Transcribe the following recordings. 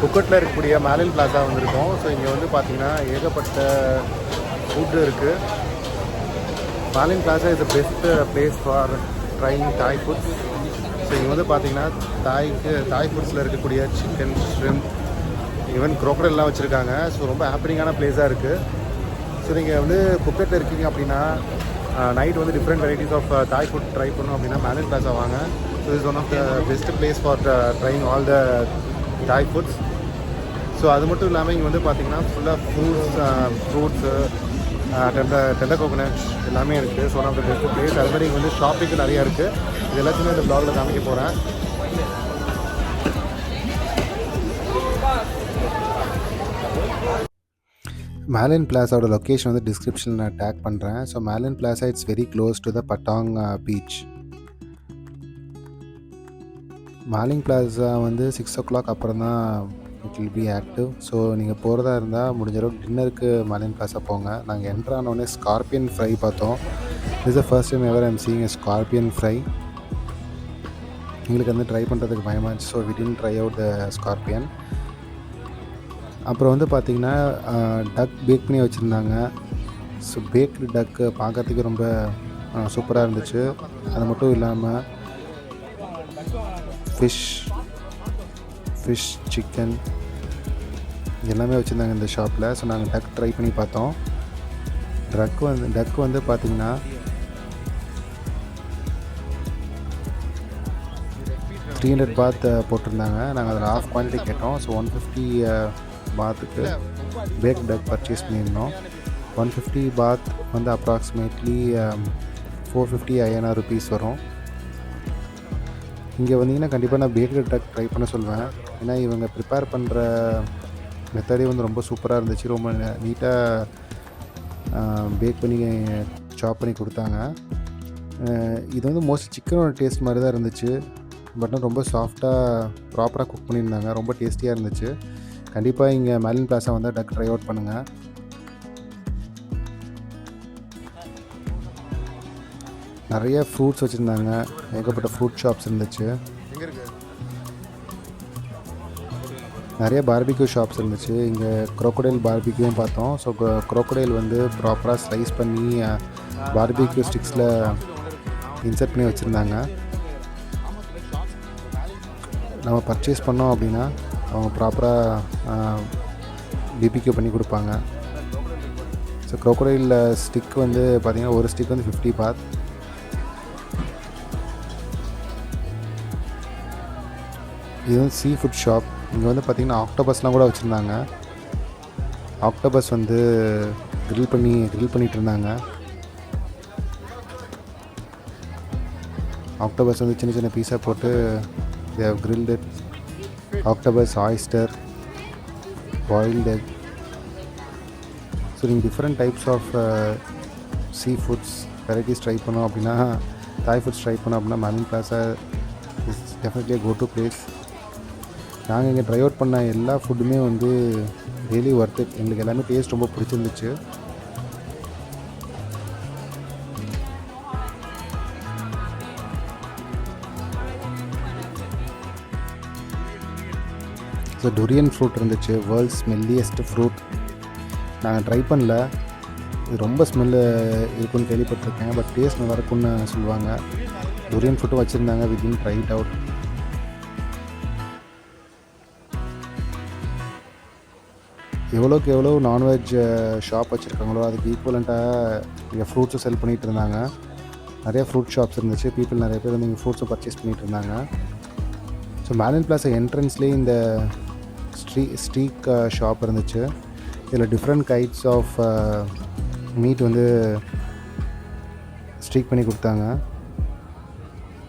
புக்கெட்டில் இருக்கக்கூடிய மேலின் பிளாசா வந்திருக்கோம். ஸோ இங்கே வந்து பார்த்தீங்கன்னா ஏகப்பட்ட ஃபுட்டு இருக்குது. Malin Plaza is the best place for trying Thai foods. So இங்கே வந்து பார்த்தீங்கன்னா தாய் ஃபுட்ஸில் இருக்கக்கூடிய சிக்கன், ஷ்ரிம்ப், ஈவன் க்ரோக்கரெல்லாம் வச்சுருக்காங்க. ஸோ ரொம்ப ஹாப்பனிங்கான பிளேஸாக இருக்குது. ஸோ நீங்கள் வந்து புக்கெட்டில் இருக்கீங்க அப்படின்னா நைட் வந்து different varieties of Thai food try பண்ணணும் அப்படின்னா மேலின் பிளாசா வாங்க. So is one of the best place for trying all the Thai foods. So அது மட்டும் இல்லாமல் இங்கே வந்து பார்த்தீங்கன்னா ஃபுல்லாக ஃப்ரூட்ஸு டெண்டர் கோகோனட் எல்லாமே இருக்குது. So one of the best place. அது மாதிரி இங்கே வந்து ஷாப்பிங்கு நிறையா இருக்குது. இது எல்லாத்தையுமே இந்த ப்ளாகில் காமிக்க போகிறேன். மேலின் பிளாஸாவோட லொக்கேஷன் வந்து டிஸ்கிரிப்ஷனில் நான் டேக் பண்ணுறேன். So Malin Plaza it's very close to the Patong beach. Malin Plaza வந்து 6 o'clock அப்புறம் தான் it will be active. So நீங்கள் போகிறதா இருந்தால் முடிஞ்ச அளவுக்கு டின்னருக்கு மாலின் பிளாஸா போங்க. நாங்கள் என்ட்ரு ஆனோடனே ஸ்கார்பியன் ஃப்ரை பார்த்தோம். Is the first time ever I'm seeing a scorpion fry. எங்களுக்கு வந்து ட்ரை பண்ணுறதுக்கு பயமாக இருந்துச்சு. So we didn't try out the scorpion. அப்புறம் வந்து பார்த்திங்கன்னா டக் பேக் பண்ணி வச்சுருந்தாங்க. ஸோ பேக்டு டக்கு பார்க்குறதுக்கு ரொம்ப சூப்பராக இருந்துச்சு. அது மட்டும் இல்லாமல் ஃபிஷ் சிக்கன் எல்லாமே வச்சுருந்தாங்க இந்த ஷாப்பில். ஸோ நாங்கள் டக் ட்ரை பண்ணி பார்த்தோம். டக் வந்து பார்த்திங்கன்னா $300 பாத் போட்டிருந்தாங்க. நாங்கள் அதில் ஆஃப் குவான்டிட்டி கேட்டோம். ஸோ 150 பாத்துக்கு பேக் டக் பர்ச்சேஸ் பண்ணியிருந்தோம். 150 பாத் வந்து அப்ராக்சிமேட்லி 450 INR rupees வரும். இங்கே வந்தீங்கன்னா கண்டிப்பாக நான் பேக்டு டக் ட்ரை பண்ண சொல்வேன். ஏன்னா இவங்க ப்ரிப்பேர் பண்ணுற மெத்தடே வந்து ரொம்ப சூப்பராக இருந்துச்சு. ரொம்ப நீட்டாக பேக் பண்ணி சாப் பண்ணி கொடுத்தாங்க. இது வந்து மோஸ்ட்லி சிக்கனோட டேஸ்ட் மாதிரி தான் இருந்துச்சு. பட் ரொம்ப சாஃப்டாக ப்ராப்பராக குக் பண்ணியிருந்தாங்க. ரொம்ப டேஸ்டியாக இருந்துச்சு. கண்டிப்பாக இங்கே மேலின் பிளாஸா வந்து டக் ட்ரை அவுட் பண்ணுங்கள். நிறைய ஃப்ரூட்ஸ் வச்சுருந்தாங்க. ஏகப்பட்ட ஃப்ரூட் ஷாப்ஸ் இருந்துச்சு. நிறைய பார்பிக்யூ ஷாப்ஸ் இருந்துச்சு. இங்கே க்ரோக்கடைல் பார்பிக்யூவும் பார்த்தோம். ஸோ க்ரோக்கடைல் வந்து ப்ராப்பராக ஸ்லைஸ் பண்ணி பார்பிக்யூ ஸ்டிக்ஸில் இன்சர்ட் பண்ணி வச்சுருந்தாங்க. நம்ம பர்ச்சேஸ் பண்ணோம் அப்படின்னா அவங்க ப்ராப்பராக பிபிக்யூ பண்ணி கொடுப்பாங்க. ஸோ க்ரோக்கடைல் ஸ்டிக் வந்து பார்த்திங்கன்னா ஒரு ஸ்டிக் வந்து 50 பாத். இது வந்து சீ ஃபுட் ஷாப். இங்கே வந்து பார்த்திங்கன்னா ஆக்டோபஸ்லாம் கூட வச்சுருந்தாங்க. ஆக்டோபஸ் வந்து கிரில் பண்ணிகிட்டு இருந்தாங்க. ஆக்டோபஸ் வந்து சின்ன சின்ன பீஸாக போட்டு they have grilled it. Octopus, oyster, boiled egg. So நீங்கள் different types of sea foods varieties try பண்ணோம் அப்படின்னா, தாய் ஃபுட்ஸ் ட்ரை பண்ணோம் அப்படின்னா Malin Plaza is definitely go to place. நாங்கள் இங்கே ட்ரை அவுட் பண்ண எல்லா ஃபுட்டுமே வந்து ரியலி ஒர்த் இட். எங்களுக்கு எல்லாமே டேஸ்ட் ரொம்ப பிடிச்சிருந்துச்சு. ஸோ டொரியன் ஃப்ரூட் இருந்துச்சு. World's smelliest fruit. நாங்கள் ட்ரை பண்ணல. இது ரொம்ப ஸ்மெல்லு இருக்குன்னு கேள்விப்பட்டிருக்கேன். பட் டேஸ்ட் நல்லா இருக்குன்னு சொல்லுவாங்க. டொரியன் ஃப்ரூட்டும் வச்சுருந்தாங்க. We didn't try it out. எவ்வளோக்கு எவ்வளோ நான்வெஜ் ஷாப் வச்சுருக்காங்களோ அதுக்கு ஈக்குவலண்ட்டாக இங்கே ஃப்ரூட்ஸும் செல் பண்ணிகிட்டு இருந்தாங்க. நிறைய ஃப்ரூட் ஷாப்ஸ் இருந்துச்சு. பீப்புள் நிறைய பேர் வந்து இங்கே ஃப்ரூட்ஸும் பர்ச்சேஸ் பண்ணிகிட்டு இருந்தாங்க. ஸோ மேலின் பிளாஸா என்ட்ரன்ஸ்லேயே இந்த ஸ்ட்ரீக் ஷாப் இருந்துச்சு. இதில் டிஃப்ரெண்ட் கைட்ஸ் ஆஃப் மீட் வந்து ஸ்ட்ரீக் பண்ணி கொடுத்தாங்க.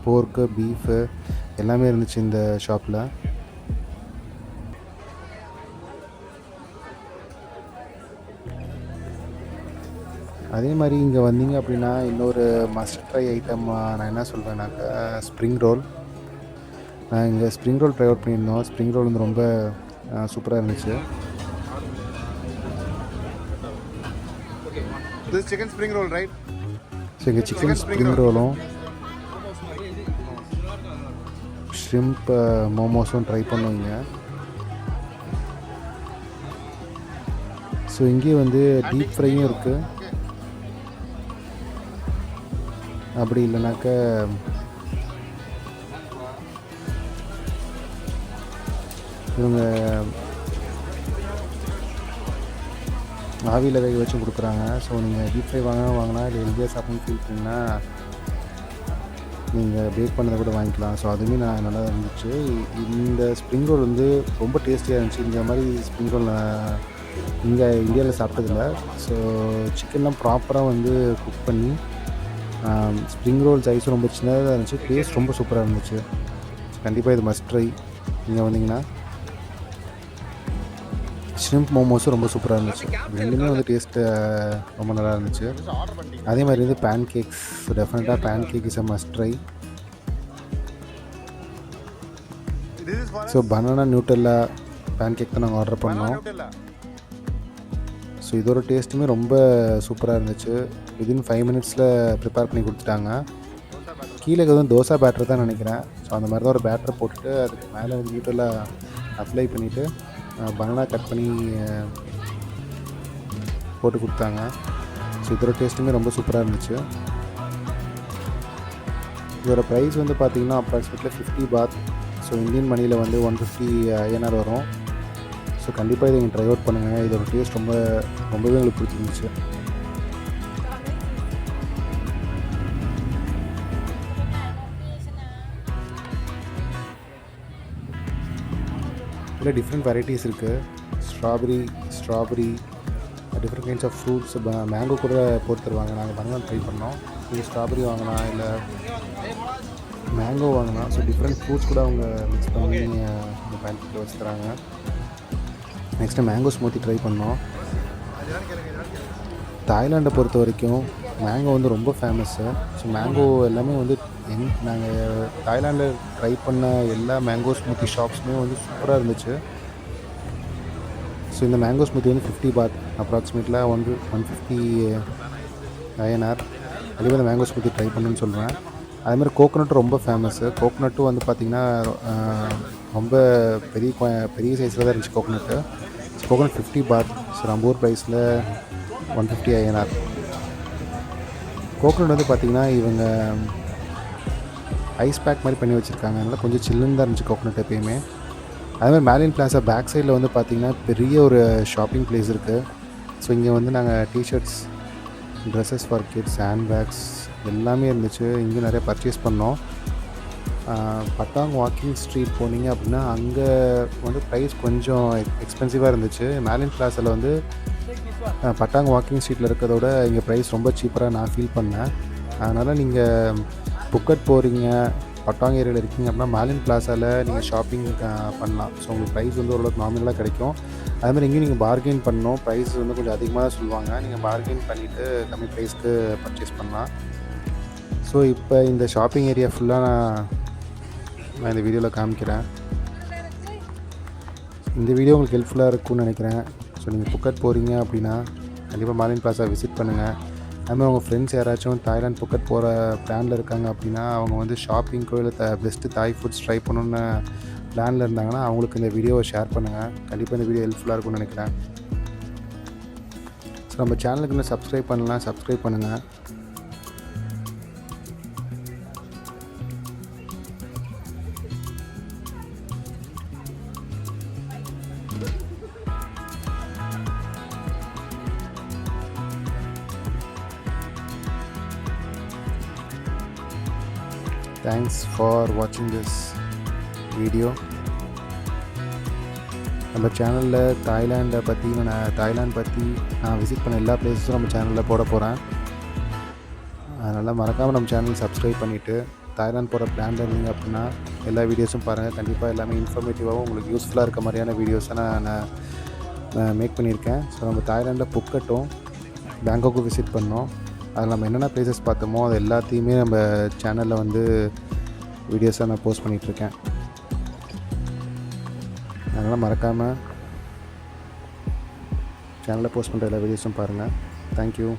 போர்க்கு, பீஃபு எல்லாமே இருந்துச்சு இந்த ஷாப்பில். அதே மாதிரி இங்கே வந்தீங்க அப்படின்னா இன்னொரு மஸ்ட் ட்ரை ஐட்டம் நான் என்ன சொல்வேன்னாக்கா ஸ்ப்ரிங் ரோல். நான் இங்கே ஸ்ப்ரிங் ரோல் ட்ரை அவுட் பண்ணியிருந்தோம். ஸ்ப்ரிங் ரோல் வந்து ரொம்ப சூப்பராக இருந்துச்சு. Chicken spring roll right. So இங்கே சிக்கன் ஸ்ப்ரிங் ரோலும் ஷ்ரிம்ப் மோமோஸும் ட்ரை பண்ணுவீங்க. ஸோ இங்கே வந்து டீப் ஃப்ரையும் இருக்குது. அப்படி இல்லைனாக்க இவங்க ஆவியில் வேக வச்சு கொடுக்குறாங்க. ஸோ நீங்கள் டீப் ஃப்ரை வாங்கினா இல்லை ஹெல்த்தியாக சாப்பிட்ணுன்னு ஃபீல் பண்ணிங்கன்னா நீங்கள் பேக் பண்ணதை கூட வாங்கிக்கலாம். ஸோ அதுவுமே நல்லா இருந்துச்சு. இந்த ஸ்ப்ரிங் ரோல் வந்து ரொம்ப டேஸ்டியாக இருந்துச்சு. இந்த மாதிரி ஸ்ப்ரிங் ரோல் நான் இங்கே இந்தியாவில் சாப்பிட்டதில்ல. ஸோ சிக்கன்லாம் ப்ராப்பராக வந்து குக் பண்ணி ஸ்ப்ரிங் ரோல் சைஸும் ரொம்ப சின்னதாக இருந்துச்சு. டேஸ்ட் ரொம்ப சூப்பராக இருந்துச்சு. கண்டிப்பாக இது மஸ்ட் ட்ரை. நீங்கள் வந்தீங்கன்னா ஷ்ரிம்ப் மோமோஸும் ரொம்ப சூப்பராக இருந்துச்சு. ரெண்டுமே வந்து டேஸ்ட்டு ரொம்ப நல்லா இருந்துச்சு. அதே மாதிரி வந்து பேன்கேக்ஸ். டெஃபினட்டாக pancake is a must try. So banana நியூட்டெல்லா pancake தான் நாங்கள் ஆர்டர் பண்ணோம். ஸோ இதோட டேஸ்ட்டுமே ரொம்ப சூப்பராக இருந்துச்சு. வித்தின் 5 மினிட்ஸில் ப்ரிப்பேர் பண்ணி கொடுத்துட்டாங்க. கீழே எதுவும் தோசை பேட்டர் தான் நினைக்கிறேன். ஸோ அந்த மாதிரி தான் ஒரு பேட்டர் போட்டுட்டு அதுக்கு மேலே வந்து நியூட்டெல்லா அப்ளை பண்ணிவிட்டு பனானா கட் பண்ணி போட்டு கொடுத்தாங்க. ஸோ இதோட டேஸ்ட்டுமே ரொம்ப சூப்பராக இருந்துச்சு. இதோட ப்ரைஸ் வந்து பார்த்திங்கன்னா அப்ராக்சிமேட்லி 50 பாத். ஸோ இந்தியன் மணியில் வந்து 150 INR வரும். ஸோ கண்டிப்பாக இதை நீங்கள் ட்ரை அவுட் பண்ணுங்கள். இதோட டேஸ்ட் ரொம்பவே உங்களுக்கு பிடிச்சிருந்துச்சு. இதில் டிஃப்ரெண்ட் வெரைட்டிஸ் இருக்குது. Strawberry different kinds of fruits. Mango கூட போட்டு தருவாங்க. நாங்கள் பனானா ட்ரை பண்ணோம். நீங்கள் ஸ்ட்ராபெரி வாங்கினா இல்லை மேங்கோ வாங்கினா, ஸோ டிஃப்ரெண்ட் ஃப்ரூட்ஸ் கூட அவங்க மிக்ஸ் பண்ணி இந்த பேன்கேக்கில் வச்சு தராங்க. நெக்ஸ்ட்டு மேங்கோ ஸ்மூத்தி ட்ரை பண்ணோம். தாய்லாண்டை பொறுத்த வரைக்கும் மேங்கோ வந்து ரொம்ப ஃபேமஸ்ஸு. ஸோ மேங்கோ எல்லாமே வந்து நாங்கள் தாய்லாண்டில் ட்ரை பண்ண எல்லா மேங்கோ ஸ்மூத்தி ஷாப்ஸுமே வந்து சூப்பராக இருந்துச்சு. ஸோ இந்த மேங்கோ ஸ்மூத்தி வந்து 50 பாத் அப்ராக்சிமேட்லாக 150 INR. கண்டிப்பாக இந்த மேங்கோ ஸ்மூத்தி ட்ரை பண்ணுன்னு சொல்கிறேன். அதுமாதிரி கோகோனட்டும் ரொம்ப ஃபேமஸ்ஸு. கோகோனட்டும் வந்து பார்த்திங்கன்னா ரொம்ப பெரிய சைஸில் தான் இருந்துச்சு கோகோனட்டு. கோகோனட் 50 பாத். ஸோ நம்ம ஊர் ப்ரைஸில் 150 INR. கோகோனட் வந்து பார்த்திங்கன்னா இவங்க ஐஸ் பேக் மாதிரி பண்ணி வச்சுருக்காங்க. அதனால் கொஞ்சம் சில்லுன்னு தான் இருந்துச்சு கோகோனட் எப்பயுமே. அதுமாதிரி மேலின் பிளாஸா பேக் சைடில் வந்து பார்த்திங்கன்னா பெரிய ஒரு ஷாப்பிங் ப்ளேஸ் இருக்குது. ஸோ இங்கே வந்து நாங்கள் T-shirts, dresses for kids, handbags எல்லாமே இருந்துச்சு. இங்கே நிறைய பர்ச்சேஸ் பண்ணோம். பட்டாங் வாக்கிங் ஸ்ட்ரீட் போனீங்க அப்படின்னா அங்கே வந்து ப்ரைஸ் கொஞ்சம் எக்ஸ்பென்சிவாக இருந்துச்சு. மேலின் பிளாஸில் வந்து பட்டாங் வாக்கிங் ஸ்ட்ரீட்டில் இருக்கிறதோட இங்கே ப்ரைஸ் ரொம்ப சீப்பராக நான் ஃபீல் பண்ணேன். அதனால் நீங்கள் புக்கட் போகிறீங்க, பட்டாங் ஏரியாவில் இருக்கீங்க அப்படின்னா மேலின் பிளாஸாவில் நீங்கள் ஷாப்பிங் பண்ணலாம். ஸோ உங்களுக்கு ப்ரைஸ் வந்து ஓரளவுக்கு நார்மலாக கிடைக்கும். அதுமாதிரி இங்கேயும் நீங்கள் பார்கெயின் பண்ணணும். ப்ரைஸ் வந்து கொஞ்சம் அதிகமாக தான் சொல்லுவாங்க. நீங்கள் பார்கெயின் பண்ணிவிட்டு கம்மி ப்ரைஸ்க்கு பர்ச்சேஸ் பண்ணலாம். ஸோ இப்போ இந்த ஷாப்பிங் ஏரியா ஃபுல்லாக நான் இந்த வீடியோவில் காமிக்கிறேன். இந்த வீடியோ உங்களுக்கு ஹெல்ப்ஃபுல்லாக இருக்கும்னு நினைக்கிறேன். ஸோ நீங்கள் புக்கட் போகிறீங்க அப்படின்னா கண்டிப்பாக மாலின் பிளாஸா விசிட் பண்ணுங்கள். அதுமாதிரி உங்கள் ஃப்ரெண்ட்ஸ் யாராச்சும் தாய்லாந்து புக்கட் போகிற பிளானில் இருக்காங்க அப்படின்னா அவங்க வந்து ஷாப்பிங்க்கோ இல்லை பெஸ்ட்டு தாய் ஃபுட்ஸ் ட்ரை பண்ணணுன்னு பிளானில் இருந்தாங்கன்னா அவங்களுக்கு இந்த வீடியோவை ஷேர் பண்ணுங்கள். கண்டிப்பாக இந்த வீடியோ ஹெல்ப்ஃபுல்லாக இருக்கும்னு நினைக்கிறேன். ஸோ நம்ம சேனலுக்கு இன்னும் சப்ஸ்கிரைப் பண்ணலாம், சப்ஸ்கிரைப் பண்ணுங்கள். Thanks for watching this video. நம்ம சேனலில் தாய்லாந்து பற்றி நான் விசிட் பண்ண எல்லா பிளேஸஸும் நம்ம சேனலில் போட போகிறேன். அதனால் மறக்காமல் நம்ம சேனல் சப்ஸ்கிரைப் பண்ணிவிட்டு தாய்லாந்து போகிற பிளான் இருந்தீங்க அப்படின்னா எல்லா வீடியோஸும் பாருங்கள். கண்டிப்பாக எல்லாமே இன்ஃபர்மேட்டிவாகவும் உங்களுக்கு யூஸ்ஃபுல்லாக இருக்க மாதிரியான வீடியோஸை நான் மேக் பண்ணியிருக்கேன். ஸோ நம்ம தாய்லாண்டில் புக்கட்டும் பேங்காக்கும் விசிட் பண்ணோம். அதில் நம்ம என்னென்ன ப்ளேஸஸ் பார்த்தோமோ அது எல்லாத்தையுமே நம்ம சேனலில் வந்து வீடியோஸாக நான் போஸ்ட் பண்ணிகிட்ருக்கேன். அதனால் மறக்காமல் சேனலில் போஸ்ட் பண்ணுற எல்லா வீடியோஸும் பாருங்கள். தேங்க்யூ.